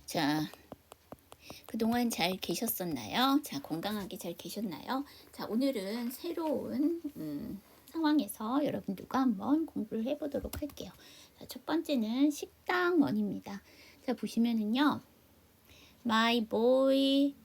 자, 그동안 잘 계셨었나요? 자, 건강하게 잘 계셨나요? 자, 오늘은 새로운 상황에서 여러분들과 한번 공부를 해보도록 할게요. 자, 첫 번째는 식당원입니다. 자, 보시면은요. My boy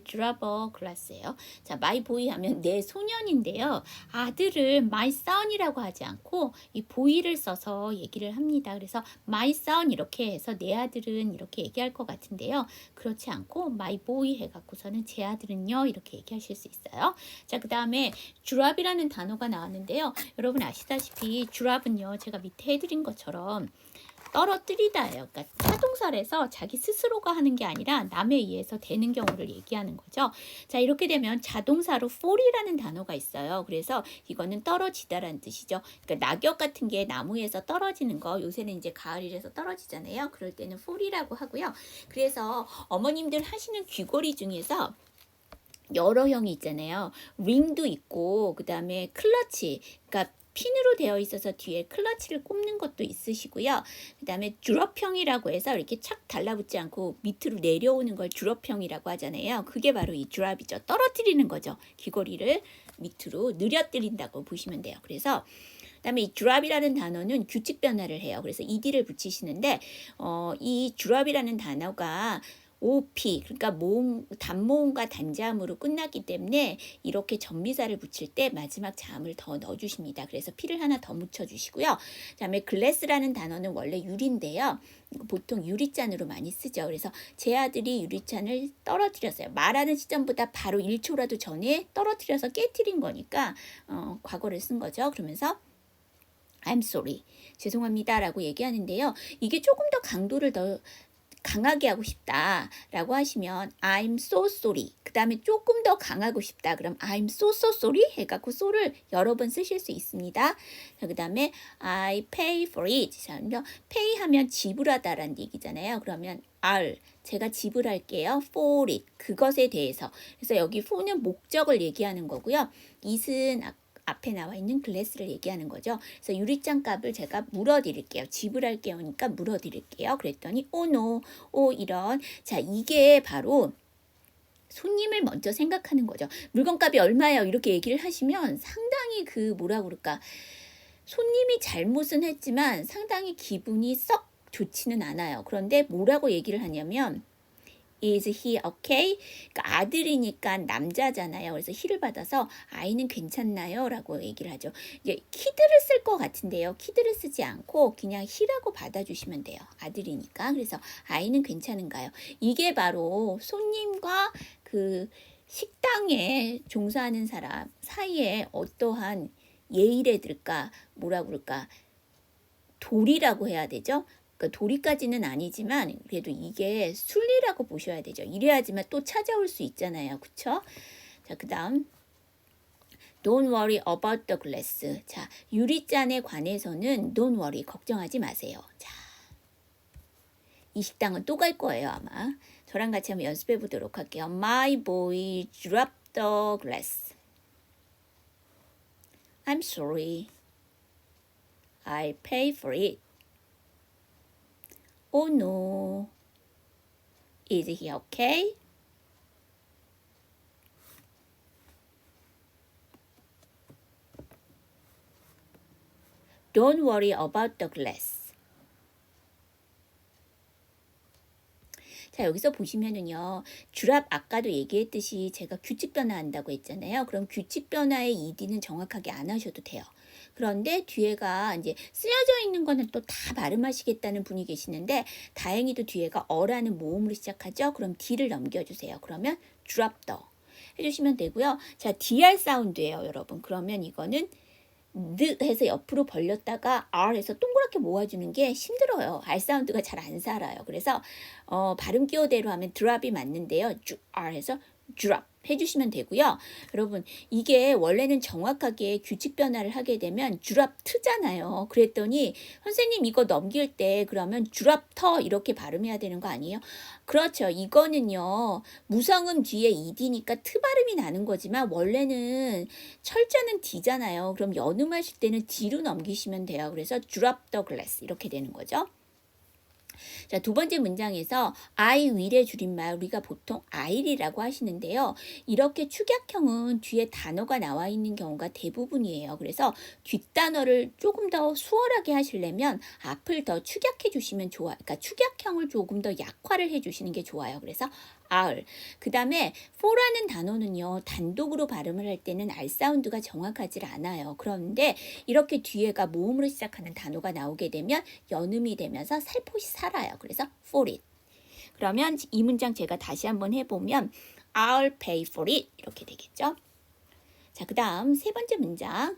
drop a glass예요. 자, my boy 하면 내 소년인데요. 아들을 my son이라고 하지 않고 이 boy를 써서 얘기를 합니다. 그래서 my son 이렇게 해서 내 아들은 이렇게 얘기할 것 같은데요. 그렇지 않고 my boy 해갖고서는 제 아들은요 이렇게 얘기하실 수 있어요. 자, 그 다음에 drop이라는 단어가 나왔는데요. 여러분 아시다시피 drop은요 제가 밑에 해드린 것처럼 떨어뜨리다예요. 그러니까 타동사에서 자기 스스로가 하는 게 아니라 남에 의해서 되는 경우를 얘기하는 거죠. 자, 이렇게 되면 자동사로 fall이라는 단어가 있어요. 그래서 이거는 떨어지다라는 뜻이죠. 그러니까 낙엽 같은 게 나무에서 떨어지는 거, 요새는 이제 가을이라서 떨어지잖아요. 그럴 때는 fall이라고 하고요. 그래서 어머님들 하시는 귀걸이 중에서 여러 형이 있잖아요. 링도 있고 그 다음에 클러치, 그러니까 핀으로 되어 있어서 뒤에 클러치를 꼽는 것도 있으시고요. 그 다음에 드롭형이라고 해서 이렇게 착 달라붙지 않고 밑으로 내려오는 걸 드롭형이라고 하잖아요. 그게 바로 이 드랍이죠. 떨어뜨리는 거죠. 귀걸이를 밑으로 느려뜨린다고 보시면 돼요. 그래서 그다음에 이 드랍이라는 단어는 규칙 변화를 해요. 그래서 ed를 붙이시는데 이 드랍이라는 단어가 OP, 그러니까 모음, 단모음과 단자음으로 끝났기 때문에 이렇게 전미사를 붙일 때 마지막 자음을 더 넣어주십니다. 그래서 P를 하나 더 묻혀주시고요. 그다음에 글래스라는 단어는 원래 유리인데요. 보통 유리잔으로 많이 쓰죠. 그래서 제 아들이 유리잔을 떨어뜨렸어요. 말하는 시점보다 바로 1초라도 전에 떨어뜨려서 깨트린 거니까 과거를 쓴 거죠. 그러면서 I'm sorry, 죄송합니다 라고 얘기하는데요. 이게 조금 더 강도를 더 강하게 하고 싶다라고 하시면 I'm so sorry. 그 다음에 조금 더 강하고 싶다. 그럼 I'm so sorry 해갖고 so를 여러 번 쓰실 수 있습니다. 그 다음에 I pay for it. 자, pay 하면 지불하다라는 얘기잖아요. 그러면 제가 지불할게요. for it. 그것에 대해서. 그래서 여기 for는 목적을 얘기하는 거고요. it은 앞에 나와 있는 글래스를 얘기하는 거죠. 그래서 유리잔 값을 제가 물어드릴게요. 지불할게요니까 물어드릴게요. 그랬더니 no, 이런. 자, 이게 바로 손님을 먼저 생각하는 거죠. 물건값이 얼마예요? 이렇게 얘기를 하시면 상당히 뭐라고 그럴까, 손님이 잘못은 했지만 상당히 기분이 썩 좋지는 않아요. 그런데 뭐라고 얘기를 하냐면 Is he okay? 그러니까 아들이니까 남자잖아요. 그래서 he를 받아서 아이는 괜찮나요? 라고 얘기를 하죠. 이제 kid를 쓸 것 같은데요. kid를 쓰지 않고 그냥 he라고 받아주시면 돼요. 아들이니까. 그래서 아이는 괜찮은가요? 이게 바로 손님과 그 식당에 종사하는 사람 사이에 어떠한 예의래들까, 뭐라고 그럴까, 도리라고 해야 되죠. 그러니까 도리까지는 아니지만 그래도 이게 순리라고 보셔야 되죠. 이래야지만 또 찾아올 수 있잖아요. 그쵸? 자, 그 다음 Don't worry about the glass. 자, 유리잔에 관해서는 Don't worry, 걱정하지 마세요. 자, 이 식당은 또 갈 거예요 아마. 저랑 같이 한번 연습해 보도록 할게요. My boy dropped the glass. I'm sorry. I pay for it. Oh no. Is he okay? Don't worry about the glass. 자, 여기서 보시면은요. 주랍 아까도 얘기했듯이 제가 규칙 변화한다고 했잖아요. 그럼 규칙 변화의 ed는 정확하게 안 하셔도 돼요. 그런데 뒤에가 이제 쓰여져 있는 거는 또 다 발음하시겠다는 분이 계시는데 다행히도 뒤에가 어라는 모음으로 시작하죠. 그럼 D를 넘겨주세요. 그러면 drop the 해주시면 되고요. 자, DR 사운드예요, 여러분. 그러면 이거는 느 해서 옆으로 벌렸다가 R 해서 동그랗게 모아주는 게 힘들어요. R 사운드가 잘 안 살아요. 그래서 발음 기호대로 하면 드랍이 맞는데요. R 해서 drop 해주시면 되고요. 여러분 이게 원래는 정확하게 규칙 변화를 하게 되면 드랍트잖아요. 그랬더니 선생님 이거 넘길 때 그러면 드랍터 이렇게 발음해야 되는 거 아니에요? 그렇죠. 이거는요. 무성음 뒤에 ed니까 트 발음이 나는 거지만 원래는 철자는 d잖아요. 그럼 연음하실 때는 d로 넘기시면 돼요. 그래서 drop the glass 이렇게 되는 거죠. 자, 두 번째 문장에서 I will의 줄임말 우리가 보통 I'이라고 하시는데요. 이렇게 축약형은 뒤에 단어가 나와 있는 경우가 대부분이에요. 그래서 뒷단어를 조금 더 수월하게 하시려면 앞을 더 축약해 주시면 좋아요. 그러니까 축약형을 조금 더 약화를 해 주시는 게 좋아요. 그래서 I'll. 그 다음에 for라는 단어는요. 단독으로 발음을 할 때는 R 사운드가 정확하지 않아요. 그런데 이렇게 뒤에가 모음으로 시작하는 단어가 나오게 되면 연음이 되면서 살포시 살아요. 그래서 for it. 그러면 이 문장 제가 다시 한번 해보면 I'll pay for it 이렇게 되겠죠. 자, 그 다음 세 번째 문장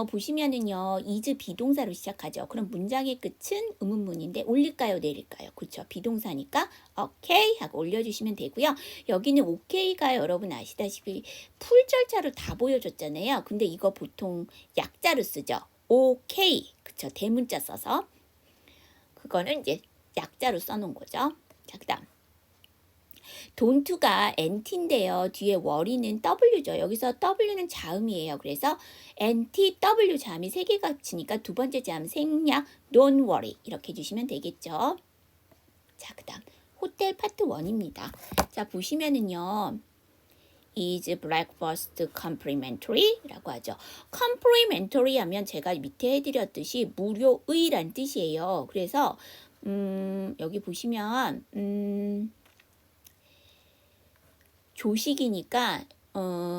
보시면은요. is 비동사로 시작하죠. 그럼 문장의 끝은 의문문인데 올릴까요 내릴까요? 그렇죠. 비동사니까 오케이 하고 올려주시면 되고요. 여기는 오케이가 여러분 아시다시피 풀절자로 다 보여줬잖아요. 근데 이거 보통 약자로 쓰죠. 오케이 그렇죠. 대문자 써서 그거는 이제 약자로 써놓은 거죠. 자, 그 다음 don't가 NT인데요. 뒤에 worry는 W죠. 여기서 W는 자음이에요. 그래서 NT, W 자음이 세 개가 합치니까 두 번째 자음 생략 don't worry 이렇게 해주시면 되겠죠. 자, 그 다음 호텔 파트 1입니다. 자, 보시면은요. is breakfast complimentary? 라고 하죠. complimentary 하면 제가 밑에 해드렸듯이 무료의란 뜻이에요. 그래서 여기 보시면 조식이니까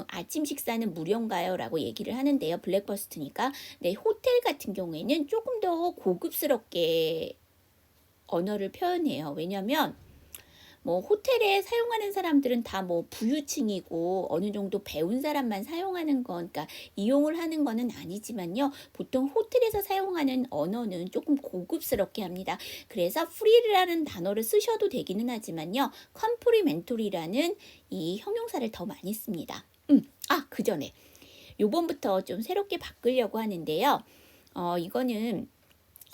아침 식사는 무료인가요? 라고 얘기를 하는데요. 블랙버스트니까. 네, 호텔 같은 경우에는 조금 더 고급스럽게 언어를 표현해요. 왜냐면 뭐 호텔에 사용하는 사람들은 다 뭐 부유층이고 어느 정도 배운 사람만 사용하는 건, 그러니까 이용을 하는 거는 아니지만요. 보통 호텔에서 사용하는 언어는 조금 고급스럽게 합니다. 그래서 free라는 단어를 쓰셔도 되기는 하지만요. complimentary라는 이 형용사를 더 많이 씁니다. 그 전에 요번부터 좀 새롭게 바꾸려고 하는데요. 이거는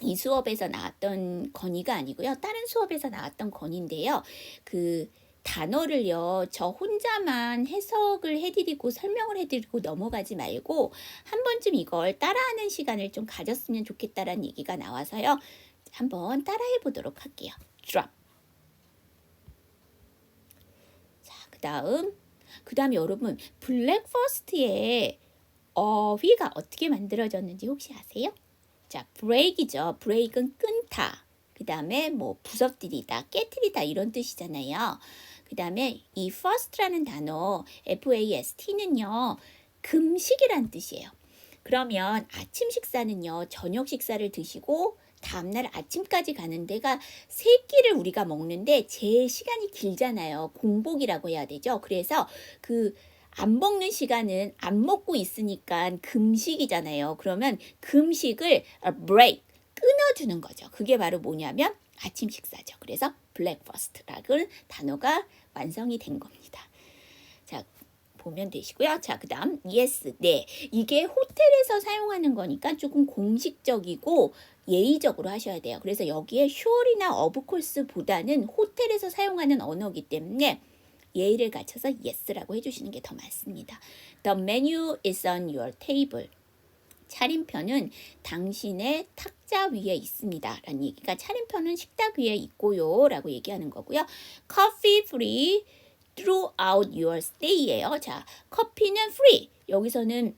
이 수업에서 나왔던 건의가 아니고요. 다른 수업에서 나왔던 건의인데요. 그 단어를요. 저 혼자만 해석을 해드리고 설명을 해드리고 넘어가지 말고 한 번쯤 이걸 따라하는 시간을 좀 가졌으면 좋겠다라는 얘기가 나와서요. 한번 따라해 보도록 할게요. drop. 자, 그 다음에 여러분 블랙퍼스트의 어휘가 어떻게 만들어졌는지 혹시 아세요? 자, break이죠. break은 끊다. 그 다음에 뭐 부서뜨리다, 깨트리다 이런 뜻이잖아요. 그 다음에 이 first라는 단어 FAST는요. 금식이란 뜻이에요. 그러면 아침 식사는요. 저녁 식사를 드시고 다음날 아침까지 가는 데가 세 끼를 우리가 먹는데 제 시간이 길잖아요. 공복이라고 해야 되죠. 그래서 안 먹는 시간은 안 먹고 있으니까 금식이잖아요. 그러면 금식을 break, 끊어주는 거죠. 그게 바로 뭐냐면 아침 식사죠. 그래서 breakfast라는 단어가 완성이 된 겁니다. 자, 보면 되시고요. 자, 그 다음 yes, 네. 이게 호텔에서 사용하는 거니까 조금 공식적이고 예의적으로 하셔야 돼요. 그래서 여기에 sure이나 of course보다는 호텔에서 사용하는 언어이기 때문에 예의를 갖춰서 yes라고 해주시는 게 더 맞습니다. The menu is on your table. 차림표는 당신의 탁자 위에 있습니다. 라는 얘기가 차림표는 식탁 위에 있고요. 라고 얘기하는 거고요. Coffee free throughout your stay예요. 자, 커피는 free. 여기서는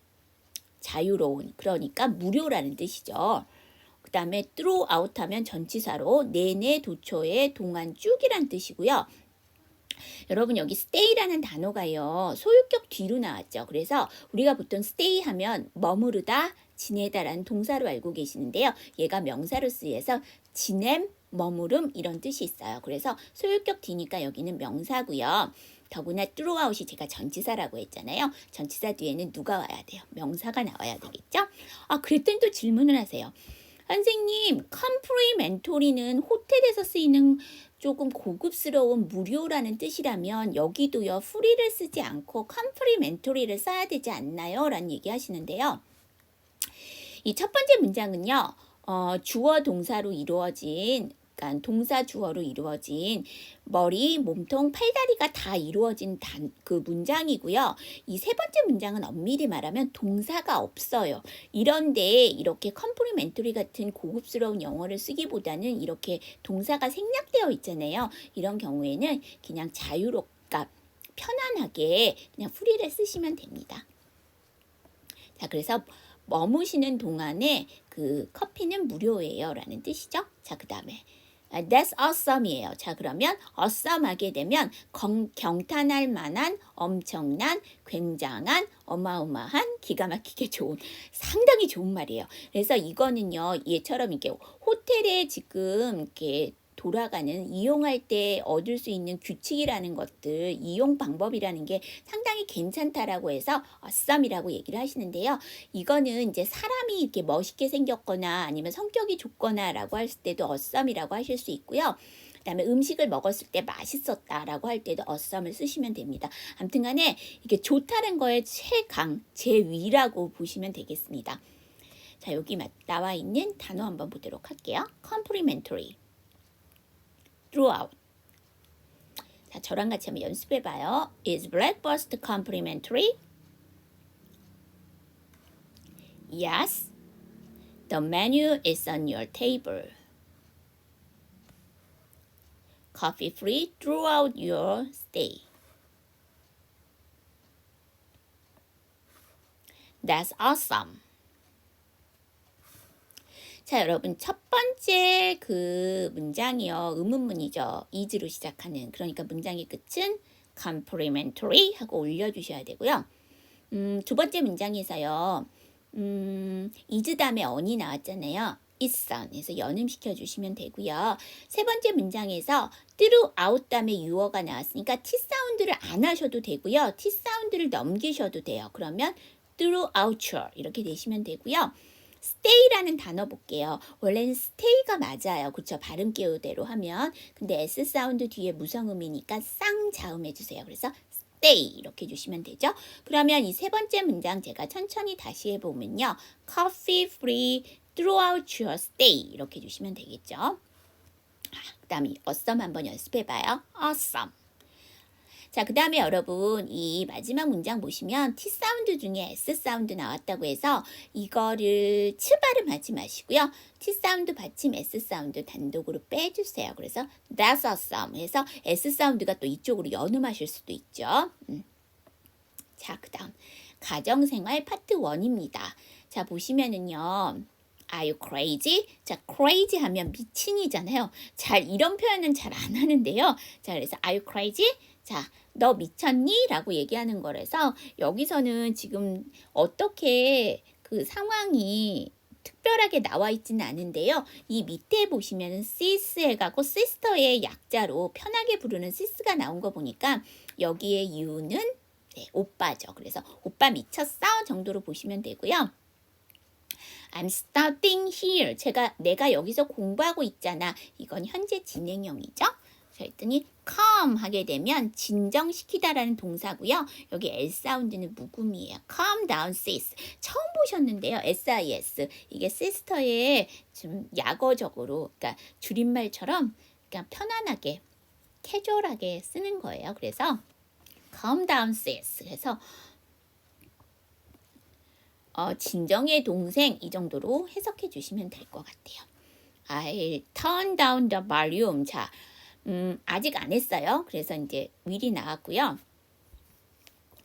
자유로운, 그러니까 무료라는 뜻이죠. 그 다음에 throughout 하면 전치사로 내내 도처에 동안 쭉이란 뜻이고요. 여러분 여기 stay라는 단어가요. 소유격 뒤로 나왔죠. 그래서 우리가 보통 stay 하면 머무르다, 지내다라는 동사로 알고 계시는데요. 얘가 명사로 쓰여서 지냄, 머무름 이런 뜻이 있어요. 그래서 소유격 뒤니까 여기는 명사고요. 더구나 throughout이 제가 전치사라고 했잖아요. 전치사 뒤에는 누가 와야 돼요? 명사가 나와야 되겠죠? 그랬더니 또 질문을 하세요. 선생님, complimentory는 호텔에서 쓰이는 조금 고급스러운 무료라는 뜻이라면 여기도요. free를 쓰지 않고 complimentory를 써야 되지 않나요? 라는 얘기 하시는데요. 이 첫 번째 문장은요. 주어 동사로 이루어진 그러니까 동사 주어로 이루어진 머리, 몸통, 팔다리가 다 이루어진 그 문장이고요. 이 세 번째 문장은 엄밀히 말하면 동사가 없어요. 이런데 이렇게 컴플리멘터리 같은 고급스러운 영어를 쓰기보다는 이렇게 동사가 생략되어 있잖아요. 이런 경우에는 그냥 자유롭게 편안하게 그냥 프리를 쓰시면 됩니다. 자, 그래서 머무시는 동안에 그 커피는 무료예요 라는 뜻이죠. 자, 그 다음에 That's awesome이에요. 자, 그러면 awesome 하게 되면 경탄할 만한, 엄청난, 굉장한, 어마어마한, 기가 막히게 좋은, 상당히 좋은 말이에요. 그래서 이거는요, 얘처럼 이렇게 호텔에 지금 이렇게 돌아가는 이용할 때 얻을 수 있는 규칙이라는 것들, 이용 방법이라는 게 상당히 괜찮다라고 해서 awesome이라고 얘기를 하시는데요. 이거는 이제 사람이 이렇게 멋있게 생겼거나 아니면 성격이 좋거나라고 할 때도 awesome이라고 하실 수 있고요. 그다음에 음식을 먹었을 때 맛있었다라고 할 때도 awesome을 쓰시면 됩니다. 아무튼간에 이게 좋다는 거의 최강, 제위라고 보시면 되겠습니다. 자, 여기 나와 있는 단어 한번 보도록 할게요. complimentary. throughout. 자, 저랑 같이 한번 연습해봐요. Is breakfast complimentary? Yes. The menu is on your table. Coffee free throughout your stay. That's awesome. 자, 여러분 첫 번째 그 문장이요. 의문문이죠. is로 시작하는. 그러니까 문장의 끝은 complimentary 하고 올려주셔야 되고요. 두 번째 문장에서요. is 다음에 on이 나왔잖아요. is on 해서 연음시켜 주시면 되고요. 세 번째 문장에서 throughout 다음에 유어가 나왔으니까 T 사운드를 안 하셔도 되고요. T 사운드를 넘기셔도 돼요. 그러면 throughout your 이렇게 되시면 되고요. stay라는 단어 볼게요. 원래는 stay가 맞아요. 그렇죠? 발음 기호대로 하면. 근데 S 사운드 뒤에 무성음이니까 쌍자음 해주세요. 그래서 stay 이렇게 주시면 되죠. 그러면 이 세 번째 문장 제가 천천히 다시 해보면요. Coffee free throughout your stay 이렇게 주시면 되겠죠. 그 다음에 awesome 한번 연습해봐요. awesome. 자, 그 다음에 여러분 이 마지막 문장 보시면 T 사운드 중에 S 사운드 나왔다고 해서 이거를 치 발음하지 마시고요. T 사운드 받침 S 사운드 단독으로 빼주세요. 그래서 that's awesome 해서 S 사운드가 또 이쪽으로 연음하실 수도 있죠. 자, 그 다음 가정생활 파트 1입니다. 자, 보시면은요. Are you crazy? 자, crazy 하면 미친이잖아요. 잘 이런 표현은 잘 안 하는데요. 자, 그래서 are you crazy? 자, 너 미쳤니? 라고 얘기하는 거라서 여기서는 지금 어떻게 그 상황이 특별하게 나와 있지는 않은데요. 이 밑에 보시면은 sis 해가고 sister의 약자로 편하게 부르는 sis가 나온 거 보니까 여기에 you는 네, 오빠죠. 그래서 오빠 미쳤어 정도로 보시면 되고요. I'm studying here. 내가 여기서 공부하고 있잖아. 이건 현재 진행형이죠. 자, 했더니 calm 하게 되면 진정시키다라는 동사고요. 여기 L 사운드는 묵음이에요. calm down sis. 처음 보셨는데요. SIS. 이게 sister의 좀 약어적으로, 그러니까 줄임말처럼 그냥 편안하게, 캐주얼하게 쓰는 거예요. 그래서 calm down sis. 그래서 진정의 동생 이 정도로 해석해 주시면 될 것 같아요. I'll turn down the volume. 자, 아직 안 했어요. 그래서 이제 will이 나왔고요.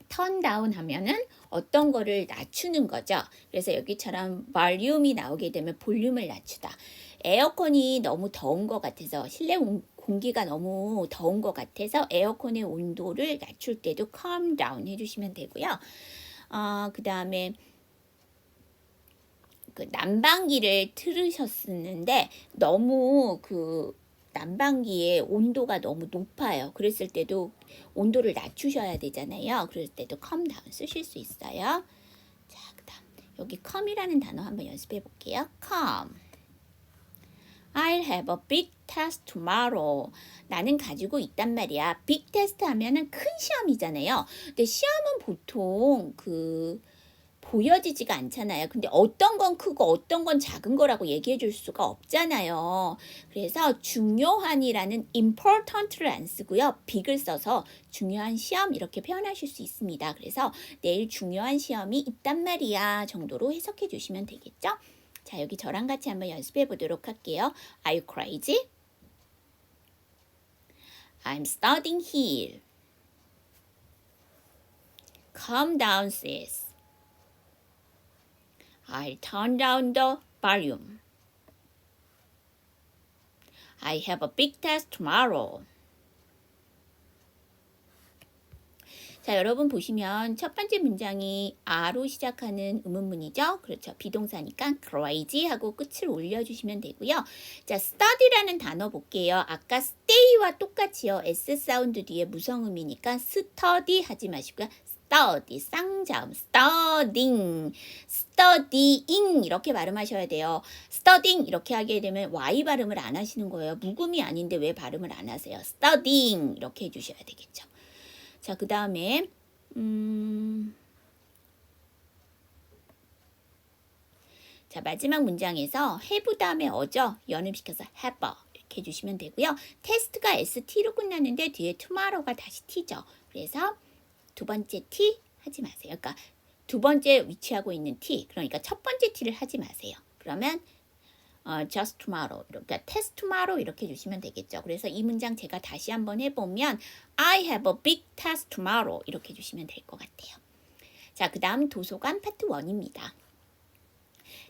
turn down 하면은 어떤 거를 낮추는 거죠. 그래서 여기처럼 volum이 나오게 되면 볼륨을 낮추다. 에어컨이 너무 더운 것 같아서 실내 공기가 너무 더운 것 같아서 에어컨의 온도를 낮출 때도 calm down 해주시면 되고요. 그 다음에 그 난방기를 틀으셨는데 너무 그 난방기의 온도가 너무 높아요. 그랬을 때도 온도를 낮추셔야 되잖아요. 그럴 때도 calm down 쓰실 수 있어요. 자, 그다음 여기 calm이라는 단어 한번 연습해 볼게요. calm. I'll have a big test tomorrow. 나는 가지고 있단 말이야. big test 하면은 큰 시험이잖아요. 근데 시험은 보통 그 보여지지가 않잖아요. 근데 어떤 건 크고 어떤 건 작은 거라고 얘기해 줄 수가 없잖아요. 그래서 중요한이라는 important를 안 쓰고요. big을 써서 중요한 시험 이렇게 표현하실 수 있습니다. 그래서 내일 중요한 시험이 있단 말이야 정도로 해석해 주시면 되겠죠? 자, 여기 저랑 같이 한번 연습해 보도록 할게요. Are you crazy? I'm studying here. Calm down, sis. I'll turn down the volume. I have a big test tomorrow. 자, 여러분 보시면 첫 번째 문장이 a로 시작하는 의문문이죠. 그렇죠. 비동사니까 crazy 하고 끝을 올려주시면 되고요. 자, study라는 단어 볼게요. 아까 stay와 똑같이요. S 사운드 뒤에 무성음이니까 study 하지 마시고요. study, 쌍자음, studying, studying 이렇게 발음하셔야 돼요. studying 이렇게 하게 되면 Y 발음을 안 하시는 거예요. 묵음이 아닌데 왜 발음을 안 하세요? studying 이렇게 해주셔야 되겠죠. 자, 그 다음에 자, 마지막 문장에서 have 다음에 어죠? 연음시켜서 have 이렇게 해주시면 되고요. 테스트가 ST로 끝났는데 뒤에 tomorrow가 다시 T죠. 그래서 두 번째 T 하지 마세요. 그러니까 두 번째 위치하고 있는 T, 그러니까 첫 번째 T를 하지 마세요. 그러면 just tomorrow, 그러니까 test tomorrow 이렇게 해주시면 되겠죠. 그래서 이 문장 제가 다시 한번 해보면 I have a big test tomorrow 이렇게 해주시면 될 것 같아요. 자, 그 다음 도서관 파트 1입니다.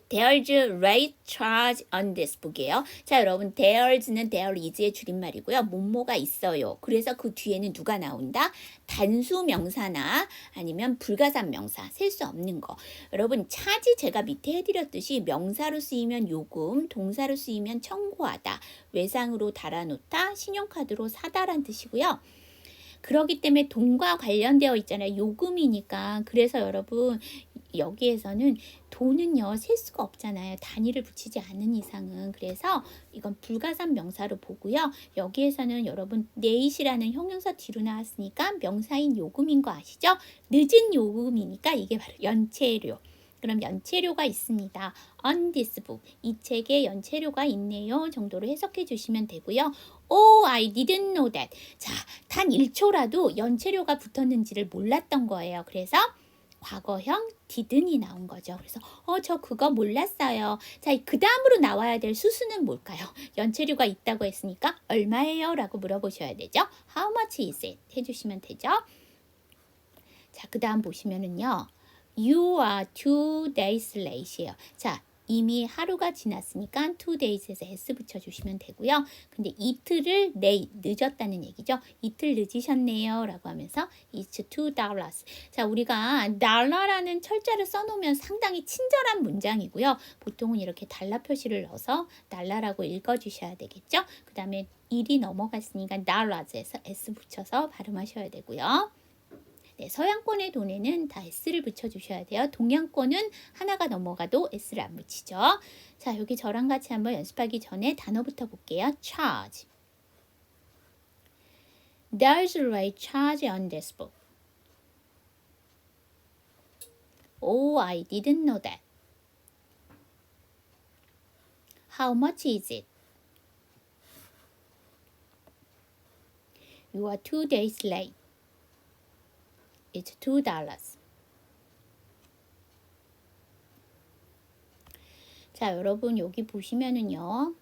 There's a great charge on this book이에요. 자, 여러분 there's는 there is의 줄임말이고요. 뭐뭐가 있어요. 그래서 그 뒤에는 누가 나온다? 단수 명사나 아니면 불가산 명사, 셀 수 없는 거. 여러분 차지 제가 밑에 해드렸듯이 명사로 쓰이면 요금, 동사로 쓰이면 청구하다, 외상으로 달아놓다, 신용카드로 사다란 뜻이고요. 그렇기 때문에 돈과 관련되어 있잖아요. 요금이니까. 그래서 여러분 여기에서는 돈은요 셀 수가 없잖아요. 단위를 붙이지 않는 이상은. 그래서 이건 불가산 명사로 보고요. 여기에서는 여러분 late이라는 형용사 뒤로 나왔으니까 명사인 요금인 거 아시죠? 늦은 요금이니까 이게 바로 연체료. 그럼 연체료가 있습니다. On this book. 이 책에 연체료가 있네요. 정도로 해석해 주시면 되고요. Oh, I didn't know that. 자, 단 1초라도 연체료가 붙었는지를 몰랐던 거예요. 그래서 과거형 didn't 나온 거죠. 그래서 저 그거 몰랐어요. 자, 그 다음으로 나와야 될 수수는 뭘까요? 연체료가 있다고 했으니까 얼마예요? 라고 물어보셔야 되죠. How much is it? 해주시면 되죠. 자, 그 다음 보시면은요. You are 2 days late이에요. 자, 이미 하루가 지났으니까 2 days에서 s 붙여주시면 되고요. 근데 이틀을 late, 늦었다는 얘기죠. 이틀 늦으셨네요. 라고 하면서 It's $2. 자, 우리가 달러라는 철자를 써놓으면 상당히 친절한 문장이고요. 보통은 이렇게 달러 표시를 넣어서 달러라고 읽어주셔야 되겠죠. 그 다음에 1이 넘어갔으니까 dollars에서 s 붙여서 발음하셔야 되고요. 네, 서양권의 돈에는 다 S를 붙여주셔야 돼요. 동양권은 하나가 넘어가도 S를 안 붙이죠. 자, 여기 저랑 같이 한번 연습하기 전에 단어부터 볼게요. charge. There's a rate charge on this book. Oh, I didn't know that. How much is it? You are 2 days late. It's $2. 자, 여러분 여기 보시면은요.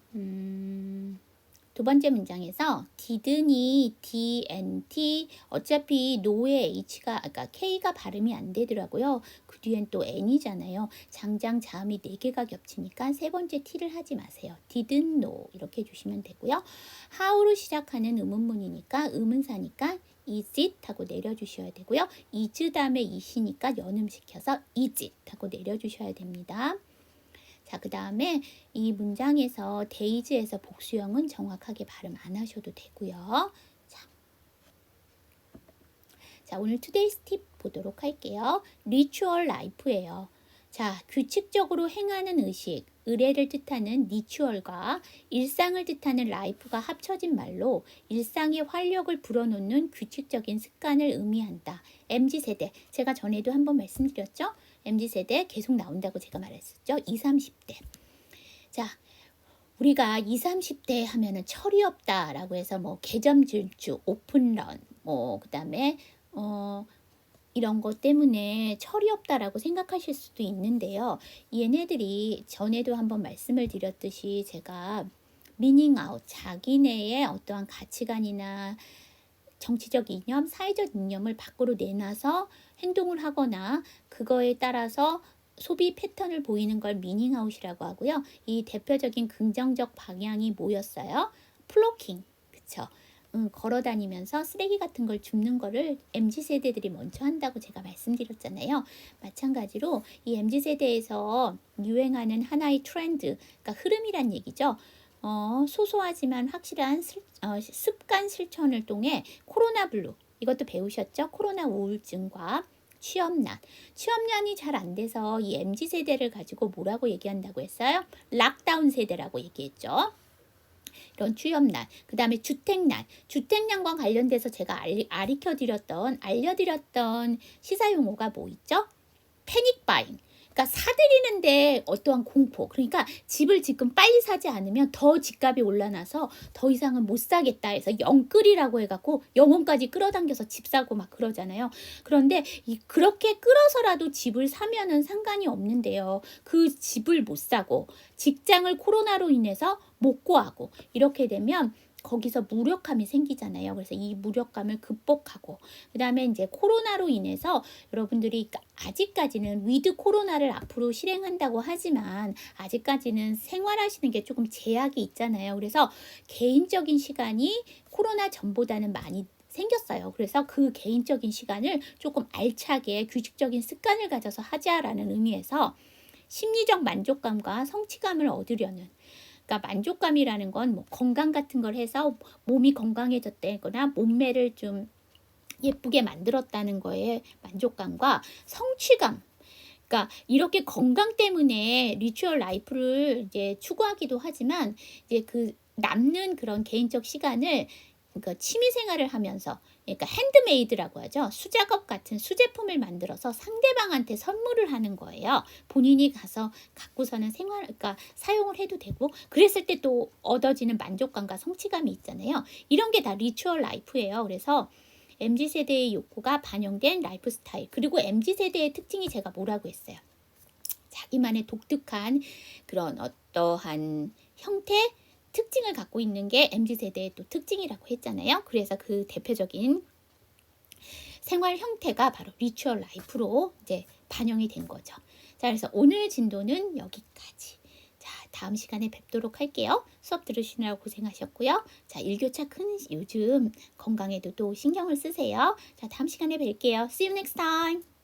두 번째 문장에서 didn't, dnt 어차피 no의 h가 그러니까 k가 발음이 안 되더라고요. 그 뒤엔 또 n이잖아요. 장장 자음이 4개가 겹치니까 세 번째 t를 하지 마세요. didn't know 이렇게 해주시면 되고요. how로 시작하는 의문문이니까 의문사니까 is it 하고 내려주셔야 되고요. is 다음에 it이니까 연음시켜서 is it 하고 내려주셔야 됩니다. 자, 그 다음에 이 문장에서 days에서 복수형은 정확하게 발음 안 하셔도 되고요. 자, 오늘 today's tip 보도록 할게요. ritual life예요. 자, 규칙적으로 행하는 의식, 의례를 뜻하는 리추얼과 일상을 뜻하는 라이프가 합쳐진 말로 일상의 활력을 불어넣는 규칙적인 습관을 의미한다. MZ세대, 제가 전에도 한번 말씀드렸죠? MZ세대 계속 나온다고 제가 말했었죠? 20, 30대. 자, 우리가 20, 30대 하면은 철이 없다라고 해서 뭐 개점 질주, 오픈런, 뭐 그다음에 이런 것 때문에 철이 없다라고 생각하실 수도 있는데요. 얘네들이 전에도 한번 말씀을 드렸듯이 제가 미닝아웃, 자기네의 어떠한 가치관이나 정치적 이념, 사회적 이념을 밖으로 내놔서 행동을 하거나 그거에 따라서 소비 패턴을 보이는 걸 미닝아웃이라고 하고요. 이 대표적인 긍정적 방향이 뭐였어요? 플로킹, 그쵸? 걸어 다니면서 쓰레기 같은 걸 줍는 거를 MZ세대들이 먼저 한다고 제가 말씀드렸잖아요. 마찬가지로 이 MZ세대에서 유행하는 하나의 트렌드, 그러니까 흐름이란 얘기죠. 소소하지만 확실한 습관 실천을 통해 코로나 블루, 이것도 배우셨죠? 코로나 우울증과 취업난이 잘 안 돼서 이 MZ세대를 가지고 뭐라고 얘기한다고 했어요? 락다운 세대라고 얘기했죠. 이런 취업난, 그 다음에 주택난과 관련돼서 제가 알려드렸던 시사용어가 뭐 있죠? 패닉 바잉. 그러니까 사들이는데 어떠한 공포. 그러니까 집을 지금 빨리 사지 않으면 더 집값이 올라나서 더 이상은 못 사겠다 해서 영끌이라고 해갖고 영혼까지 끌어당겨서 집 사고 막 그러잖아요. 그런데 그렇게 끌어서라도 집을 사면은 상관이 없는데요. 그 집을 못 사고 직장을 코로나로 인해서 못 구하고 이렇게 되면 거기서 무력감이 생기잖아요. 그래서 이 무력감을 극복하고 그 다음에 이제 코로나로 인해서 여러분들이 아직까지는 위드 코로나를 앞으로 실행한다고 하지만 아직까지는 생활하시는 게 조금 제약이 있잖아요. 그래서 개인적인 시간이 코로나 전보다는 많이 생겼어요. 그래서 그 개인적인 시간을 조금 알차게 규칙적인 습관을 가져서 하자라는 의미에서 심리적 만족감과 성취감을 얻으려는, 그러니까 만족감이라는 건 뭐 건강 같은 걸 해서 몸이 건강해졌다거나 몸매를 좀 예쁘게 만들었다는 거에 만족감과 성취감. 그러니까 이렇게 건강 때문에 리추얼 라이프를 이제 추구하기도 하지만 이제 그 남는 그런 개인적 시간을 그러니까 취미 생활을 하면서, 그러니까 핸드메이드라고 하죠. 수작업 같은 수제품을 만들어서 상대방한테 선물을 하는 거예요. 본인이 가서 갖고서는 그러니까 사용을 해도 되고, 그랬을 때 또 얻어지는 만족감과 성취감이 있잖아요. 이런 게 다 리추얼 라이프예요. 그래서 MZ세대의 욕구가 반영된 라이프 스타일, 그리고 MZ세대의 특징이 제가 뭐라고 했어요? 자기만의 독특한 그런 어떠한 형태, 특징을 갖고 있는 게 MZ세대의 또 특징이라고 했잖아요. 그래서 그 대표적인 생활 형태가 바로 리추얼 라이프로 이제 반영이 된 거죠. 자, 그래서 오늘 진도는 여기까지. 자, 다음 시간에 뵙도록 할게요. 수업 들으시느라고 고생하셨고요. 자, 일교차 큰 요즘 건강에도 또 신경을 쓰세요. 자, 다음 시간에 뵐게요. See you next time.